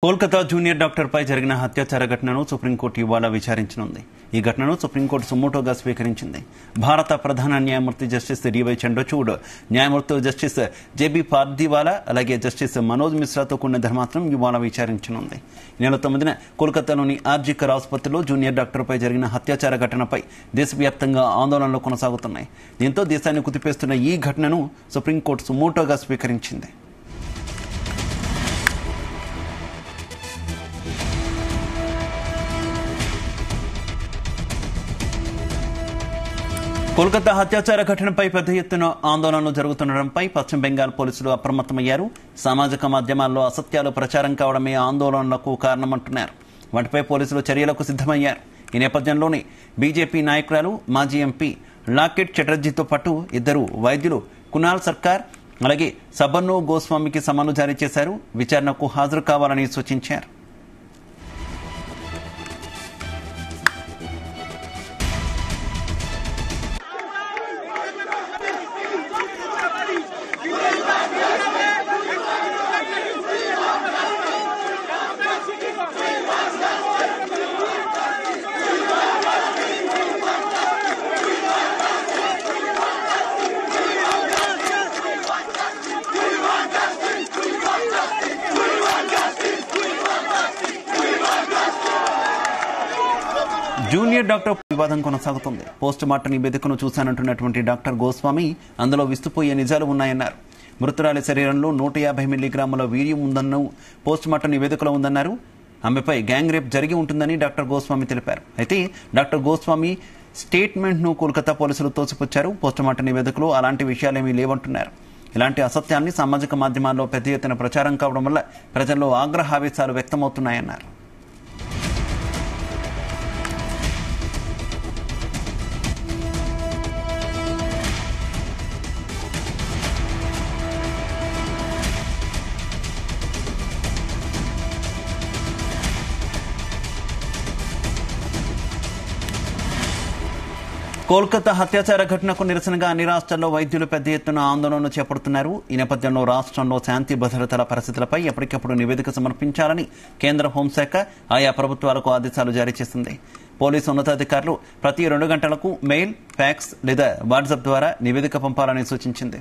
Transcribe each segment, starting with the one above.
Kolkata junior doctor పై జరిగిన హత్యాచార ఘటనను supreme court ఇవాళ విచారించనుంది. ఈ ఘటనను సుప్రీంకోర్టు సుమోటోగా స్వీకరించింది. భారత ప్రధాన న్యాయమూర్తి జస్టిస్ డివై చంద్రచూడ్, న్యాయమూర్తులు జస్టిస్ జేబీ పార్దీవాలా, అలాగే జస్టిస్ మనోజ్ మిశ్రాతో కూడిన ధర్మాసనం ఇవాళ విచారించనుంది. ఈ నెల 9న కోల్కతాలోని ఆర్జికర్ ఆసుపత్రిలో జూనియర్ డాక్టర్పై జరిగిన హత్యాచార ఘటనపై దేశవ్యాప్తంగా ఆందోళనలు కొనసాగుతున్నాయి. దీంతో దేశాన్ని కుదిపేస్తున్న ఈ ఘటనను సుప్రీంకోర్టు సుమోటోగా స్వీకరించింది. కోల్కతా హత్యాచార ఘటనపై పెద్ద ఎత్తున ఆందోళనలు జరుగుతుండటంపై పశ్చిమ బెంగాల్ పోలీసులు అప్రమత్తమయ్యారు. సామాజిక మాధ్యమాల్లో అసత్యాలు ప్రచారం కావడమే ఆందోళనలకు కారణమంటున్నారు. వాటిపై పోలీసులు చర్యలకు సిద్దమయ్యారు. ఈ నేపథ్యంలోనే బీజేపీ నాయకురాలు, మాజీ ఎంపీ లాకెట్ చటర్జీతో పాటు ఇద్దరు వైద్యులు కునాల్ సర్కార్, అలాగే సబర్ను గోస్వామికి సమన్లు జారీ చేశారు. విచారణకు హాజరు కావాలని సూచించారు. జూనియర్ డాక్టర్ వివాదం కొనసాగుతుంది. పోస్ట్ మార్టం నివేదికను చూశానంటున్నటువంటి డాక్టర్ గోస్వామి అందులో విస్తుపోయే నిజాలు ఉన్నాయన్నారు. మృతురాలి శరీరంలో 150 మిల్లీగ్రాముల వీర్యం ఉందన్న పోస్ట్ మార్టం నివేదికలో ఉందన్నారు. ఆమెపై గ్యాంగ్ రేప్ జరిగి ఉంటుందని డాక్టర్ గోస్వామి తెలిపారు. అయితే డాక్టర్ గోస్వామి స్టేట్మెంట్ ను కోల్కతా పోలీసులు తోసిపుచ్చారు. పోస్ట్ మార్టం నివేదికలో అలాంటి విషయాలేమీ లేవంటున్నారు. ఇలాంటి అసత్యాన్ని సామాజిక మాధ్యమాల్లో పెద్ద ఎత్తున ప్రచారం కావడం వల్ల ప్రజల్లో ఆగ్రహావేశాలు వ్యక్తమవుతున్నాయన్నారు. కోల్కతా హత్యాచార ఘటనకు నిరసనగా అన్ని రాష్ట్రాల్లో వైద్యులు పెద్ద ఎత్తున ఆందోళనలు చేపడుతున్నారు. ఈ నేపథ్యంలో రాష్ట్రంలో శాంతి భద్రతల పరిస్థితులపై ఎప్పటికప్పుడు నివేదిక సమర్పించాలని కేంద్ర హోంశాఖ ఆయా ప్రభుత్వాలకు ఆదేశాలు జారీ చేసింది. పోలీసు ఉన్నతాధికారులు ప్రతి 2 గంటలకు మెయిల్, ఫ్యాక్స్ లేదా వాట్సాప్ ద్వారా నివేదిక పంపాలని సూచించింది.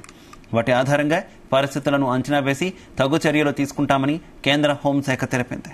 వాటి ఆధారంగా పరిస్థితులను అంచనా వేసి తగు చర్యలు తీసుకుంటామని కేంద్ర హోంశాఖ తెలిపింది.